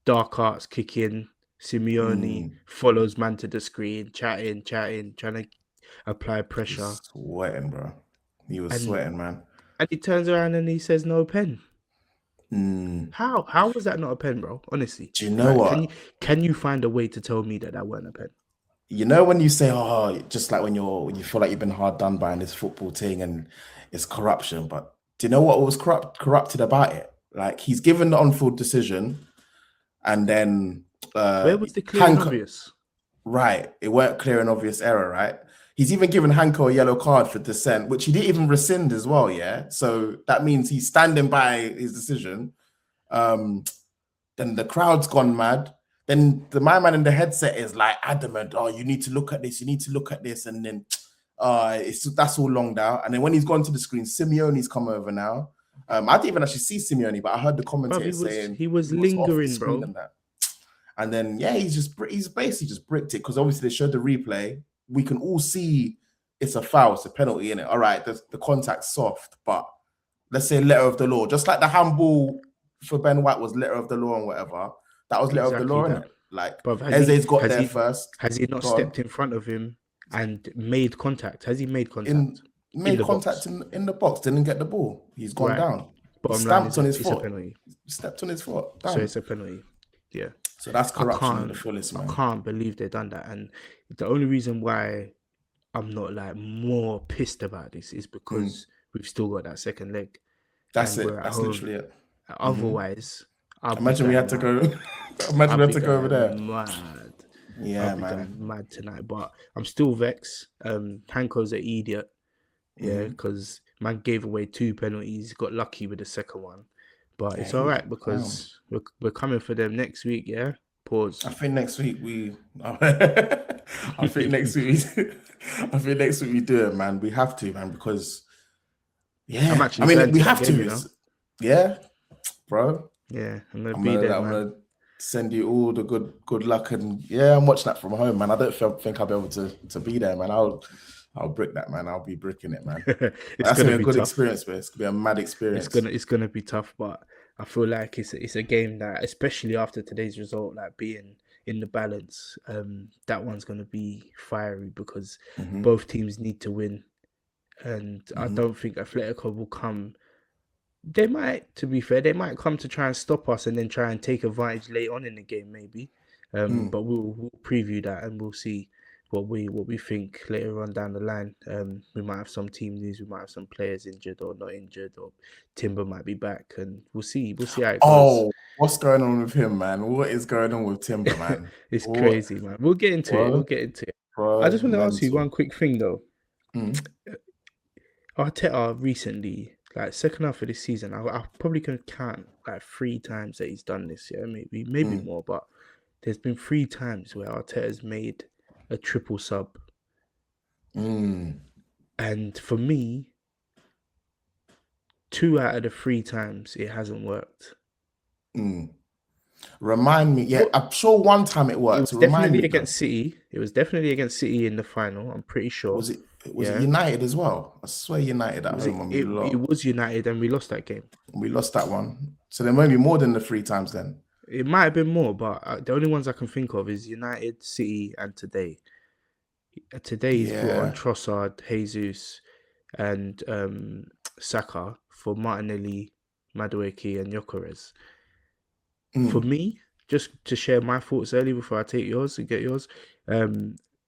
Dark arts kick in. Simeone follows man to the screen, chatting, trying to apply pressure. He's sweating, bro. He was sweating, man. And he turns around and he says, no pen. How was that not a pen, bro? Honestly, Do you know like, what? can you find a way to tell me that weren't a pen? You know when you say, "Oh," just like when you feel like you've been hard done by in this football thing and it's corruption. But do you know what was corrupted about it? Like he's given the on-field decision, and then Where was the clear and Hank, obvious? right? It weren't clear and obvious error, right? He's even given Hanko a yellow card for dissent, which he didn't even rescind as well. Yeah, so that means he's standing by his decision. Then the crowd's gone mad. Then my man in the headset is like adamant. Oh, you need to look at this. You need to look at this. And then that's all longed out. And then when he's gone to the screen, Simeone's come over now. I didn't even actually see Simeone, but I heard the commentator saying he was lingering, bro. And then he's basically just bricked it because obviously they showed the replay. We can all see it's a foul, it's a penalty in it. All right, the contact's soft, but let's say letter of the law, just like the handball for Ben White was letter of the law and whatever. That was letter of the law, innit? Like Eze's got there first. Has he not stepped in front of him and made contact? Has he made contact? Made contact in the box, didn't get the ball. He's gone down. Stamped on his foot. Stepped on his foot. So it's a penalty. Yeah. So that's corruption in the fullest, man. I can't believe they've done that. And the only reason why I'm not like more pissed about this is because we've still got that second leg. That's it. That's literally it. Otherwise, imagine we had to go. Imagine we had to go over there. Mad. Yeah, man. Mad tonight, but I'm still vexed. Hanko's an idiot. Yeah, because man gave away 2 penalties. Got lucky with the second one, but it's all right because we're coming for them next week. Yeah. Pause. I think next week we. I think next week we do it, man. We have to, man, because. Yeah, I mean, we have to. You know? Yeah, bro. Yeah, I'm gonna send you all the good luck, and I'm watching that from home, man. I don't think I'll be able to be there, man. I'll brick that, man. I'll be bricking it, man. That's gonna be a good experience, but it's gonna be a mad experience. It's gonna be tough, but I feel like it's a game that, especially after today's result, like being in the balance, that one's gonna be fiery because both teams need to win, and I don't think Atletico will come. They might, to be fair, they might come to try and stop us and then try and take advantage late on in the game, maybe. But we'll preview that and we'll see what we think later on down the line. We might have some team news, we might have some players injured or not injured, or Timber might be back, and we'll see how it goes. Oh, what's going on with him, man? What is going on with Timber, man? It's crazy, man. We'll get into it. Bro, I just want to ask you one quick thing though. Arteta recently, like second half of this season, I probably can count like 3 times that he's done this. Yeah, maybe more, but there's been 3 times where Arteta's made a triple sub, and for me, 2 out of the 3 times it hasn't worked. Remind me, I'm sure one time it worked. It was definitely against City. It was definitely against City in the final. I'm pretty sure. Was it United as well? I swear United. It was United, and we lost that game. We lost that one. So there might be more than the 3 times then. It might have been more, but the only ones I can think of is United, City, and today. Today he's brought on Trossard, Jesus, and Saka for Martinelli, Madueke, and Gyökeres. For me, just to share my thoughts early before I take yours and get yours,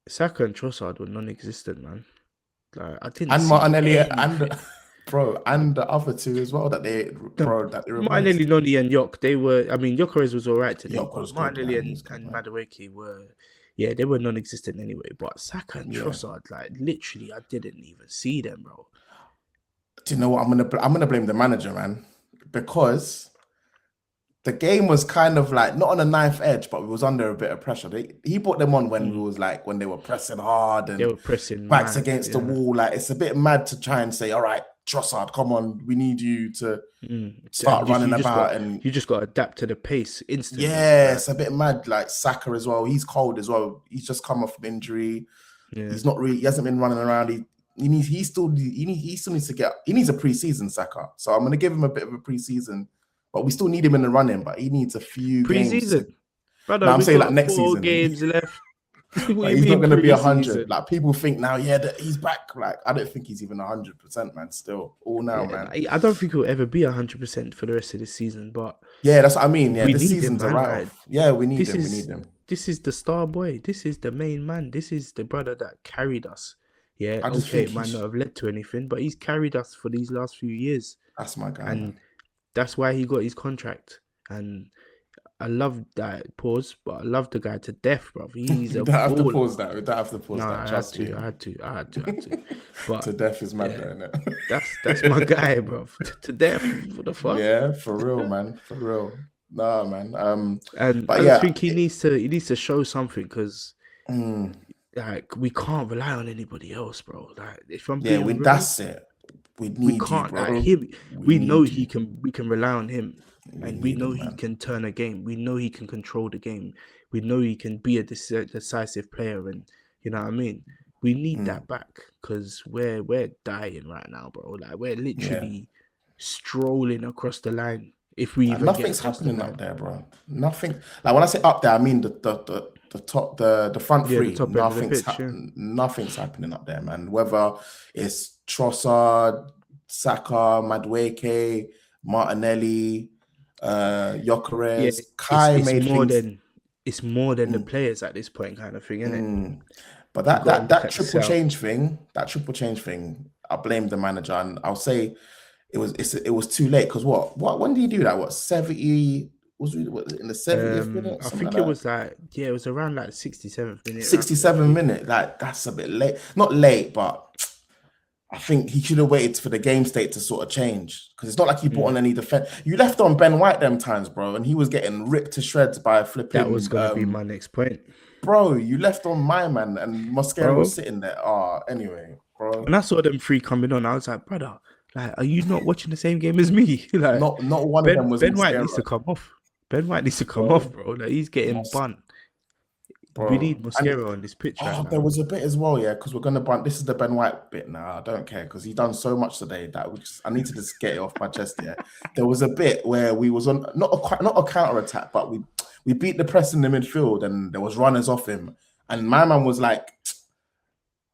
Saka and Trossard were non-existent, man. Like, I didn't. And Martinelli and the other 2 as well that they Martinelli, Noni, and Yok. They were. I mean, Gyökeres was all right today. Martinelli and Madueke were. Yeah, they were non-existent anyway. But Saka and Trossard, like literally, I didn't even see them, bro. Do you know what? I'm gonna blame the manager, man, because the game was kind of like not on a knife edge, but we was under a bit of pressure. He put them on when when they were pressing hard and they were pressing backs against the wall. Like it's a bit mad to try and say, all right, Trossard, come on, we need you to start running about, and you just got to adapt to the pace instantly. Yeah, it's a bit mad. Like Saka as well, he's cold as well. He's just come off from injury. Yeah. He hasn't been running around. He still needs to get. He needs a preseason, Saka. So I'm gonna give him a bit of a preseason. But we still need him in the running, but he needs a few preseason. Games. Brother, I'm saying like next 4 season. 4 games left. What do But you he's not mean going to be pre-season? 100. Like people think now, yeah, that he's back. Like I don't think he's even 100%, man. Still, all now, Yeah, man. like, I don't think he'll ever be 100% for the rest of the season, but Yeah, that's what I mean. Yeah, we this need him, season's a man. write Like off. Yeah, we need this him. We is need him. this is the star boy. This is the main man. This is the brother that carried us. Yeah, I just okay, think it might not have led to anything, but he's carried us for these last few years, that's my guy, man. and that's why he got his contract. And I love that pause, but I love the guy to death, bro. He's We a don't have to baller. pause that. We don't have to No, pause that. I had Trust to, me. I had to, I had to, I had to. But To death is mad, yeah, though, innit? that's my guy, bro. To death. What the fuck? Yeah, for real, man. For real. Nah, man. And But I just yeah, think he needs to show something because mm, like we can't rely on anybody else, bro. Like if I'm yeah, being real, that's it. We we need you, can't like bro. him. We We know need you. we can rely on him, We and we need know him, he man. can turn a game. We know he can control the game. We know he can be a decisive player, and you know what I mean. We need that back because we're dying right now, bro. Like we're Yeah. literally strolling across the line if we And even get nothing's across the happening up line. there, bro. Nothing. Like when I say up there, I mean the top, the front Yeah, the three. top end of the pitch. Yeah. Nothing's happening up there, man. Whether it's Trossard, Saka, Madueke, Martinelli, Yeah, Gyökeres, Kai it's made more things. than the Mm, players at this point, kind of thing, isn't it? mm. But You that got to that look that at the triple cell. change thing, I blame the manager, and I'll say it was too late because what when did he do that? What 70 was we what, in the 70th minute, I something think like it that? was like it was around like 67th minute, 67 roughly. minute. Like that's a bit late. Not late, but I think he should have waited for the game state to sort of change because it's not like you brought on Mm. any defense. You left on Ben White them times, bro, and he was getting ripped to shreds by That was flipping. gonna be my next point, Bro, you left on my man, and Mosquera was bro. sitting there. Anyway, bro, When I saw them three coming on, I was like, brother, like, are you not watching the same game as me? Like, not one of them was Ben White needs Mosquera, to come off. Ben White needs to come bro. off, bro. Like he's getting Mos- bunt. We bro, need and Mosquera on this pitch right there now. was a bit as well, yeah, because we're gonna bunt. This is the Ben White bit now. I don't care because he's done so much today that I need to just get it off my chest. Yeah, there was a bit where we was on not a counter attack, but we beat the press in the midfield, and there was runners off him, and my man was like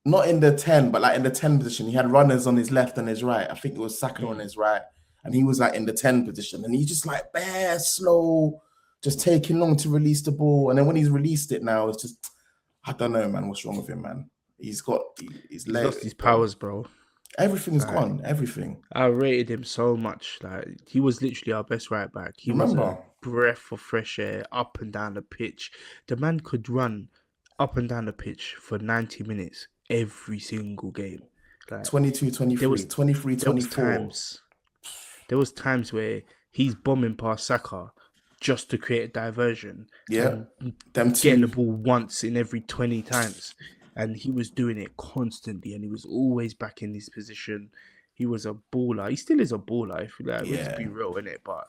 not in the 10, but like in the 10 position. He had runners on his left and his right. I think it was Saka on his right, and he was like in the 10 position, and he just like bare slow, just taking long to release the ball, and then when he's released it now, it's just. I don't know, man. What's wrong with him, man? He's late, Lost his bro. powers, bro. Everything's Like, gone. Everything. I rated him so much. Like he was literally our best right back. He was Remember? a breath of fresh air up and down the pitch. The man could run up and down the pitch for 90 minutes every single game. Like 22, 23, there was 23, there was 24. times where he's bombing past Saka just to create a diversion Yeah. and Them getting the two. ball once in every 20 times. And he was doing it constantly, and he was always back in his position. He was a baller. He still is a baller, if like, let's be Yeah. real in it. But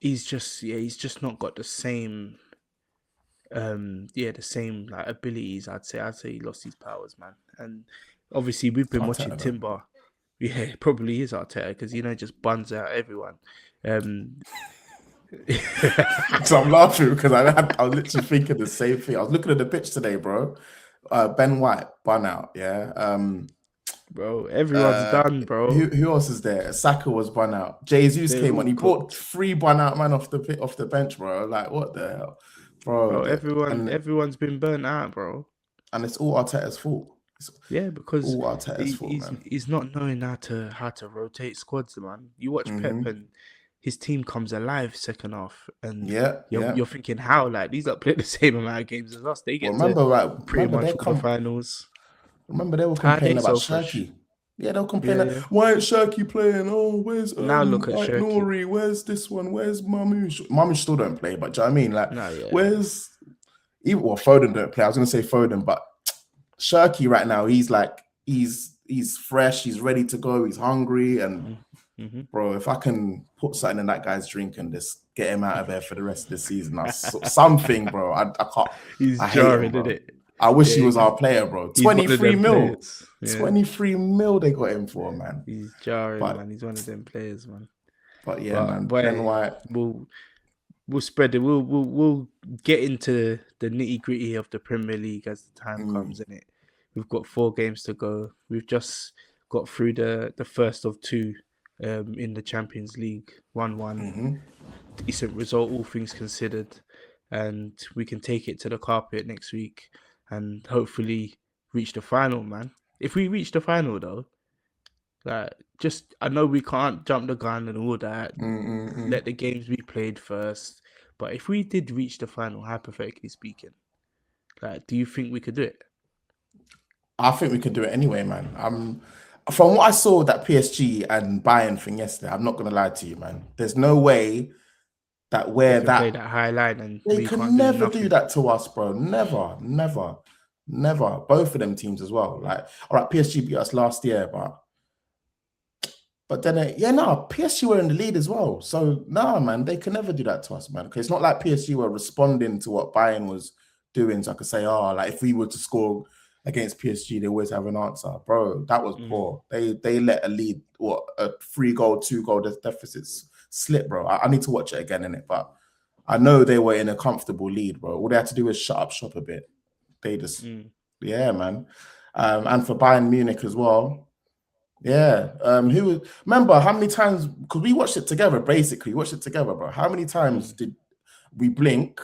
he's just not got the same the same like abilities. I'd say he lost his powers, man. And obviously we've been watching Arteta, though. Timber. Yeah, it probably is Arteta because just buns out everyone. So I'm laughing because I was literally thinking the same thing. I was looking at the pitch today, bro. Ben White, bun out, yeah. Bro, everyone's done, bro. Who else is there? Saka was bun out. Jesus They're came all on. He brought cooked. 3 bun out man off the bench, bro. Like what the hell, Bro, bro? everyone's been burnt out, bro. And it's all Arteta's fault. It's Yeah, because all Arteta's fault, man. he's not knowing how to rotate squads, man. You watch Pep and his team comes alive second half, and you're thinking how like these are playing the same amount of games as us. They get pretty much all the finals. Remember they were How are they complaining about so fresh? Shirky. Yeah, they were complaining. Yeah. Why ain't Shirky playing? Oh, where's Now look at Shirky. Nori? Where's this one? Where's Mamouche? Mamouche still don't play, but do you know what I mean? Like, Nah, yeah. where's even Foden don't play? I was gonna say Foden, but Shirky right now, he's like he's fresh, he's ready to go, he's hungry, and bro, if I can put something in that guy's drink and just get him out of there for the rest of the season, that's something, bro. I can't. He's I jarring, hate him, bro. isn't it? I wish he was our player, bro. 23 mil. Yeah. 23 mil they got him for, man. He's jarring, man. He's one of them players, man. But yeah, man. Ben White. We'll we'll spread it. We'll get into the nitty gritty of the Premier League as the time comes. In it, we've got 4 games to go. We've just got through the first of 2 in the Champions League. 1-1, decent result, all things considered, and we can take it to the carpet next week and hopefully reach the final, man. If we reach the final, though, like, just I know we can't jump the gun and all that. Let the games be played first. But if we did reach the final, hypothetically speaking, like, do you think we could do it? I think we could do it anyway, man. From what I saw that PSG and Bayern thing yesterday, I'm not gonna lie to you, man. There's no way that They can play that high line and they we can can't do never nothing. do that to us, bro. Never, never, never. Both of them teams as well. Like, all right, PSG beat us last year, but then, PSG were in the lead as well. So, man, they can never do that to us, man. Because it's not like PSG were responding to what Bayern was doing. So I could say, like, if we were to score against PSG, they always have an answer. Bro, that was poor. They let a lead, a 3-goal, 2-goal deficits slip, bro. I need to watch it again, innit? But I know they were in a comfortable lead, bro. All they had to do was shut up shop a bit. They just, man. And for Bayern Munich as well. Yeah. Remember how many times, because we watched it together, basically, bro. How many times did we blink?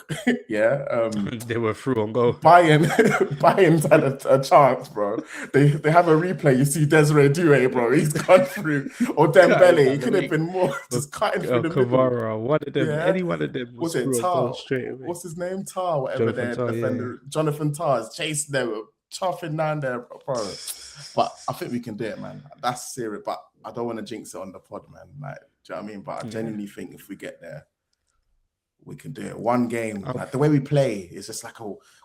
Yeah. They were through on goal. Bayern's had a chance, bro. They have a replay. You see Desiree Doué, bro. He's gone through. Or Dembele. He could have been more just cutting through the Kavara, one of them. Any one of them was through on goal straight away. What's his name? Tar, whatever their defender. Jonathan Tar is chasing them, chuffing down there, bro. But I think we can do it, man. That's serious. But I don't want to jinx it on the pod, man. Like, do you know what I mean? But I genuinely think if we get there, we can do it. One game, like the way we play is just like,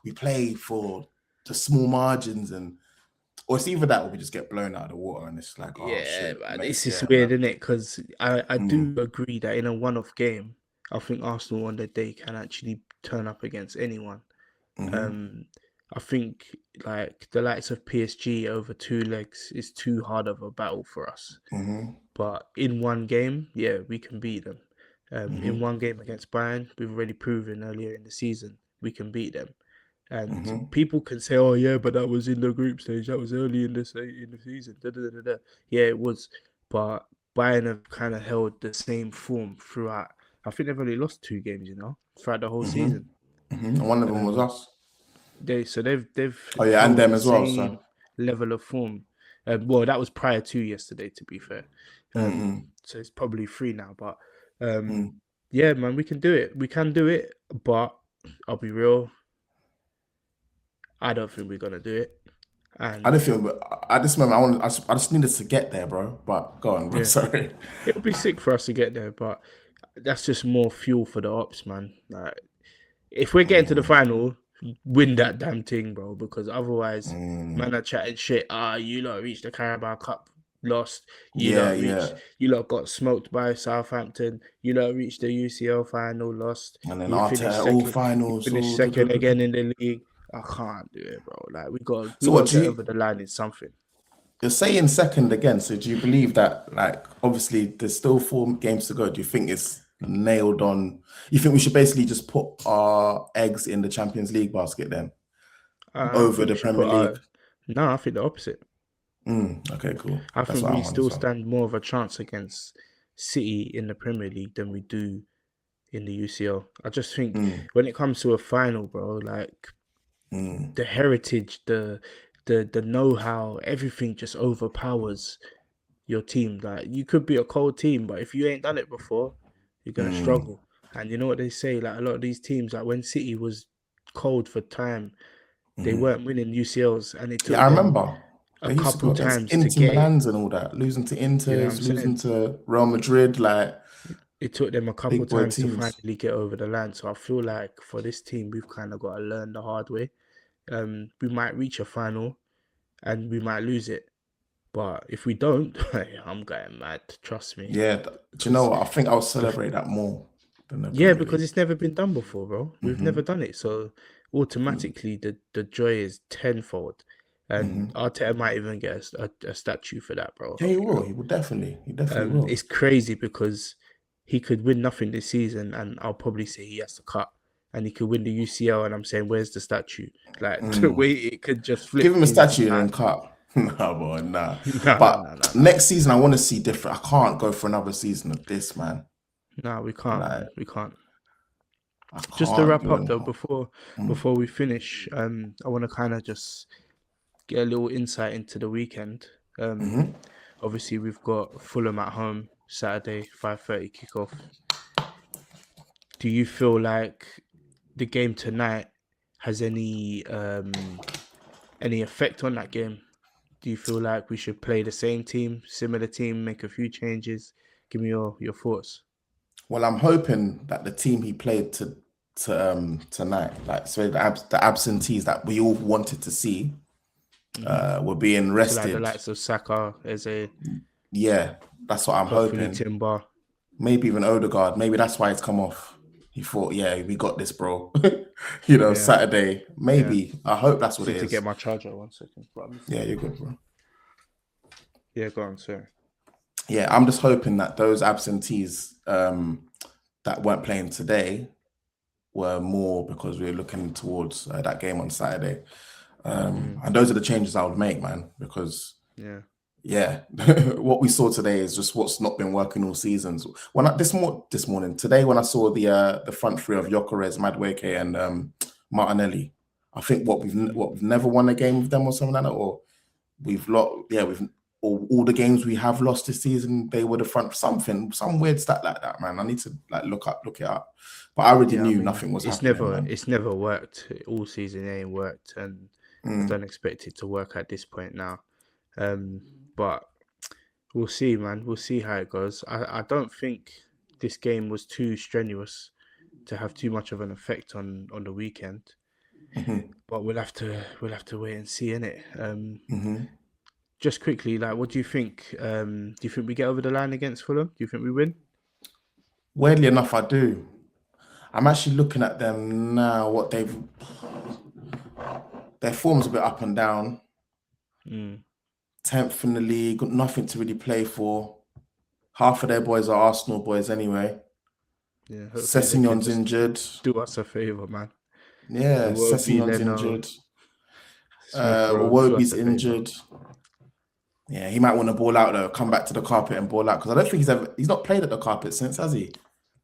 we play for the small margins, or it's either that or we just get blown out of the water, and it's like, shit, man, it's just weird, isn't it? Because I do agree that in a one-off game, I think Arsenal on the day can actually turn up against anyone. I think like the likes of PSG over 2 legs is too hard of a battle for us. But in one game, we can beat them. In one game against Bayern, we've already proven earlier in the season we can beat them. And people can say, "Oh yeah, but that was in the group stage. That was early in the season." Yeah, it was. But Bayern have kind of held the same form throughout. I think they've only lost 2 games, throughout the whole season. And one of them was us. They've and them as well. So level of form. Well, that was prior to yesterday, to be fair. So it's probably 3 now. But yeah, man, we can do it. We can do it. But I'll be real. I don't think we're gonna do it. And I don't feel at this moment. I just need us to get there, bro. But go on, bro. Sorry. It'll be sick for us to get there, but that's just more fuel for the ops, man. Like, if we're getting to the final, win that damn thing, bro. Because otherwise, man are chatting shit. You lot reached the Carabao Cup, lost. You lot got smoked by Southampton. You lot reached the UCL final, lost. And then after all finals, finished second again in the league. I can't do it, bro. Like, we got to get over the line in something. You're saying second again, so do you believe that, like, obviously there's still 4 games to go? Do you think it's nailed on? You think we should basically just put our eggs in the Champions League basket then, over the Premier League? No, I think the opposite. Okay, cool. I think we still stand more of a chance against City in the Premier League than we do in the UCL. I just think when it comes to a final, bro, like, the heritage, the know-how, everything just overpowers your team. Like, you could be a cold team, but if you ain't done it before, you're gonna struggle. And you know what they say, like, a lot of these teams, like when City was cold for time, they weren't winning UCLs, and it took I remember a couple times into to get Milans and all that, losing to Inter, losing to Real Madrid, like. It took them a couple times to finally get over the line. So I feel like for this team, we've kind of got to learn the hard way. We might reach a final and we might lose it. But if we don't, I'm going mad. Trust me. Yeah. Do you know what? I think I'll celebrate that more than the because it's never been done before, bro. We've never done it. So automatically the joy is tenfold. And Arteta might even get a statue for that, bro. Yeah, he will. He will definitely. He definitely will. It's crazy because he could win nothing this season, and I'll probably say he has to cut. And he could win the UCL, and I'm saying, where's the statue? Like the way it could just flip Give him a in statue and time. then cut. No, boy, nah. No. But next season, I want to see different. I can't go for another season of this, man. No, we can't, Like, man. We can't. I Just to can't wrap do up though, anymore. before we finish, I want to kind of just get a little insight into the weekend. Obviously, we've got Fulham at home Saturday, 5:30 kickoff. Do you feel like the game tonight has any effect on that game? Do you feel like we should play the same team, similar team, make a few changes? Give me your thoughts. Well, I'm hoping that the team he played tonight, like so the absentees that we all wanted to see, were being So rested. like the likes of Saka, Yeah, that's what I'm hopefully hoping. Timber. Maybe even Odegaard. Maybe that's why it's come off. He thought, yeah, we got this, bro. You know, Saturday. Maybe. I hope that's what it is. To get my charger, 1 second. Yeah, you're good, bro. Yeah, go on, sir. Yeah, I'm just hoping that those absentees that weren't playing today were more because we were looking towards that game on Saturday. And those are the changes I would make, man, because what we saw today is just what's not been working all seasons. This morning, today, when I saw the front three of Gyökeres, Madueke, and Martinelli, I think we've never won a game with them or something like that, or we've lost. Yeah, all the games we have lost this season, they were the front. Some weird stat like that, man. I need to look it up. But I already knew nothing was happening. It's never worked all season. It ain't worked, and I don't expect it to work at this point now. But we'll see, man. We'll see how it goes. I don't think this game was too strenuous to have too much of an effect on the weekend. But we'll have to wait and see, innit? Just quickly, what do you think? Do you think we get over the line against Fulham? Do you think we win? Weirdly enough, I do. I'm actually looking at them now. Their form's a bit up and down. 10th in the league, got nothing to really play for. Half of their boys are Arsenal boys anyway. Yeah, Sessegnon's injured. Do us a favour, man. Yeah, Sessegnon's injured. Iwobi's injured. Yeah, he might want to ball out though, come back to the carpet and ball out, because I don't think he's not played at the carpet since, has he?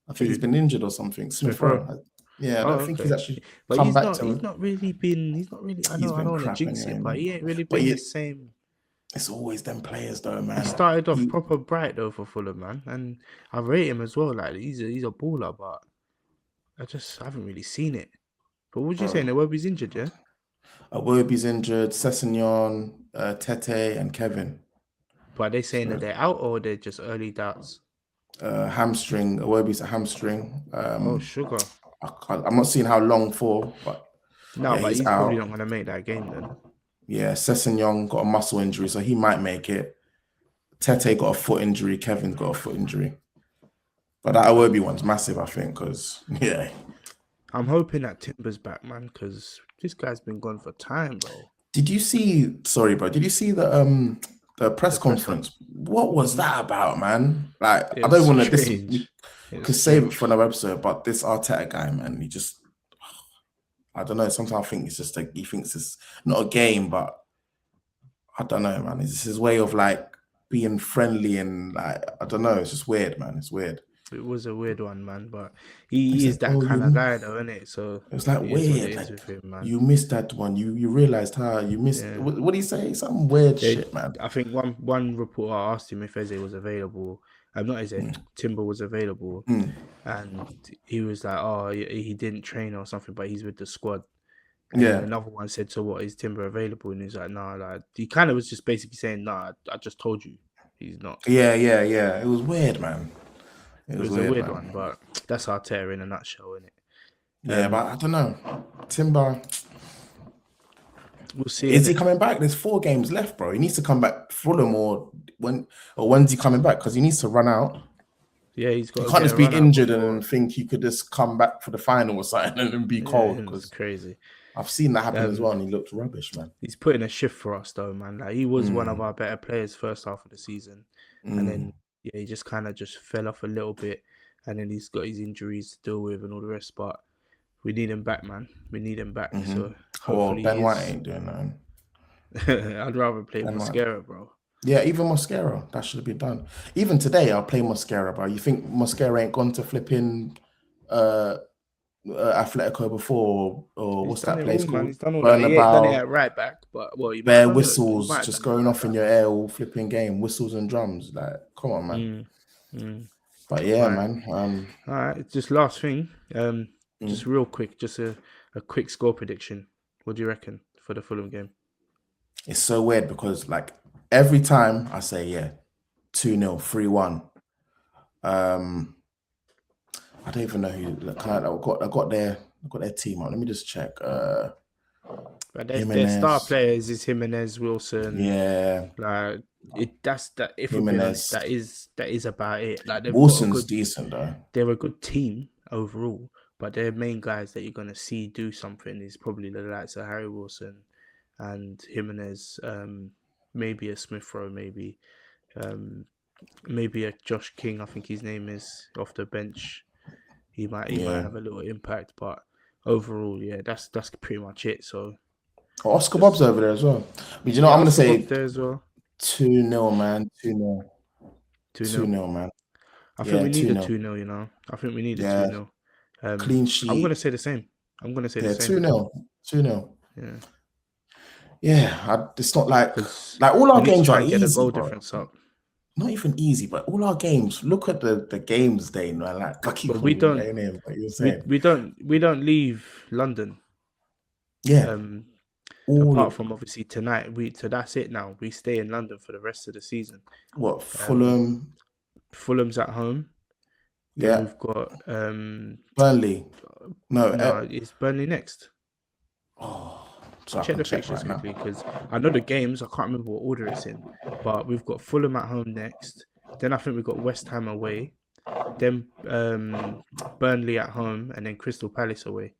I think he's been injured or something. Smith Rowe. Yeah, I don't think he's actually come back to it. He's not really. I don't want to jinx it, but he ain't really been the same. It's always them players though, man. He started off proper bright though for Fulham, man, and I rate him as well. Like he's a baller, but I haven't really seen it. But what would you say? Iwobi's injured, yeah? Iwobi's injured. Sessegnon, Tete, and Kevin. But are they saying that they're out or they're just early doubts? Hamstring. Iwobi's a hamstring. Sugar. I'm not seeing how long for, but but he's probably not going to make that game then. Yeah, Sessegnon got a muscle injury, so he might make it. Tete got a foot injury. Kevin's got a foot injury. But that Iwobi one's massive, I think, because, I'm hoping that Timber's back, man, because this guy's been gone for time, bro. Did you see the press conference? What was that about, man? Like, I don't want to... We could save it for another episode, but this Arteta guy, man, he just... I don't know. Sometimes I think it's just he thinks it's not a game, but I don't know, man. It's his way of being friendly and I don't know. It's just weird, man. It's weird. It was a weird one, man, but he is that kind of guy, though, isn't it? So it was weird. You missed that one. You realized how you missed. Yeah. What did he say? Some weird shit, man. I think one reporter asked him if Eze was available. Not Eze, Timber was available, and he was like, "Oh, he didn't train or something, but he's with the squad." And another one said, "So what, is Timber available?" And he's like, "No, he kind of was just basically saying, no, I just told you, he's not." Yeah. It was weird, man. It was a weird one, but that's Arteta in a nutshell, isn't it? Yeah, but I don't know. Timber. We'll see. Is he coming back? There's 4 games left, bro. He needs to come back Fulham when's he coming back? Because he needs to run out. Yeah, he's got. You can't just be injured and think he could just come back for the final or something and then be cold. It's crazy. I've seen that happen as well, and he looks rubbish, man. He's putting a shift for us, though, man. He was one of our better players first half of the season, and then he just kind of fell off a little bit. and then he's got his injuries to deal with and all the rest. But we need him back, man. We need him back. So Well, hopefully Ben White ain't doing nothing. I'd rather play Ben White. Mosquera, bro. Yeah, even Mosquera, that should have been done. Even today, I'll play Mosquera, bro. You think Mosquera ain't gone to flipping Atletico before, or He's what's done that it place all, man. called? He's done all that. He ain't done it Bernabeu, at right back, but well, you might bare have done it. He whistles might have just done it going at off right in your ear all flipping game, whistles and drums. Like, come on, man. But yeah, Right. man. All right, just last thing. Just real quick, just a quick score prediction. What do you reckon for the Fulham game? It's so weird because like every time I say 2-0, 3-1. I don't even know who. Like, I got their team up. Let me just check. But their star players is Jimenez, Wilson. Yeah, like that's that. If we're being honest, Jimenez. that is about it. Like they've Wilson's decent though. They're a good team overall, but their main guys that you're gonna see do something is probably the likes of Harry Wilson and Jimenez. Maybe a Smith Rowe, maybe a Josh King. I think his name is off the bench. He might have a little impact, but overall, that's pretty much it. So Oscar Bob's over there as well. But you know, I'm gonna say there as well. 2-0, man. 2-0. 2-0, man. I think we need a 2-0. You know, I think we need a 2-0. Clean sheet. I'm gonna say the same. The same. 2-0. 2-0. Yeah. It's not like all our games are get easy. The goal difference up. Not even easy, but all our games. Look at the games they know. Like I keep we don't. Name, but you're saying. We don't leave London. Yeah. Apart from obviously tonight, so that's it now. We stay in London for the rest of the season. What, Fulham? Fulham's at home. Then we've got Burnley. No, it's Burnley next. Oh, so check the fixtures quickly because I know the games. I can't remember what order it's in, but we've got Fulham at home next. Then I think we've got West Ham away. Then Burnley at home, and then Crystal Palace away.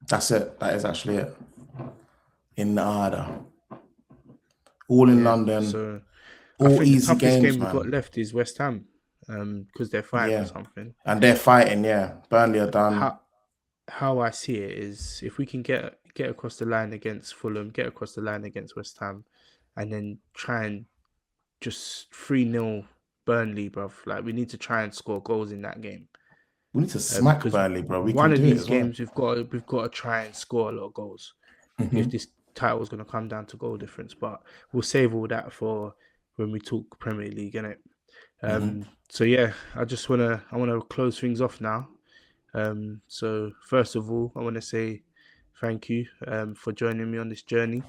That's it. That is actually it. In Nada. All in London. So all easy the toughest games, game we've got left is West Ham. Because they're fighting or something. And they're fighting, Burnley are done. How I see it is if we can get across the line against Fulham, get across the line against West Ham, and then try and just 3-0 Burnley, bruv. Like we need to try and score goals in that game. We need to smack Burnley, bro. One of these games we've got to try and score a lot of goals. If this title is going to come down to goal difference, but we'll save all that for when we talk Premier League, innit? So I just want to close things off now. So first of all, I want to say thank you for joining me on this journey.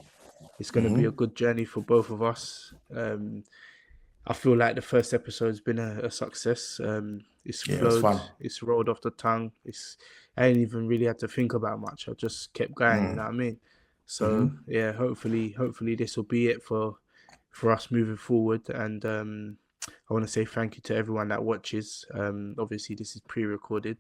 It's going to be a good journey for both of us. I feel like the first episode's been a success. It's flowed, it's rolled off the tongue. I ain't even really had to think about much. I just kept going, you know what I mean? So hopefully this will be it for us moving forward. And I want to say thank you to everyone that watches. Obviously this is pre-recorded.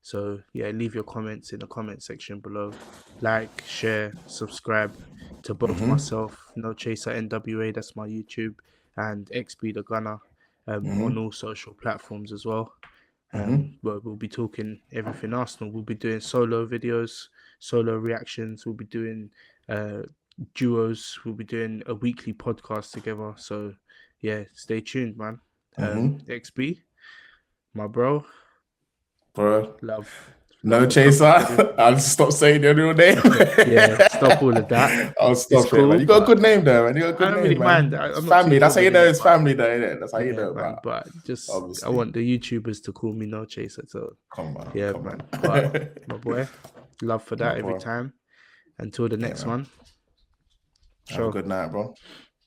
So leave your comments in the comment section below. Like, share, subscribe to both myself, NoChaser NWA, that's my YouTube, and XB The Gunner on all social platforms as well. But we'll be talking everything Arsenal. We'll be doing solo videos, solo reactions. We'll be doing duos. We'll be doing a weekly podcast together. So stay tuned, man. XB, my bro. Love. NoChaser. I'll stop saying your real name. Stop all of that. I'll stop it, man. You got a good name there, man. You got a good name, man. It's family. That's how you know it's family, though, isn't it? That's how you know, man. But just, obviously. I want the YouTubers to call me NoChaser. So come on, man. But my boy, love for that every time. Until the next one. Have a good night, bro.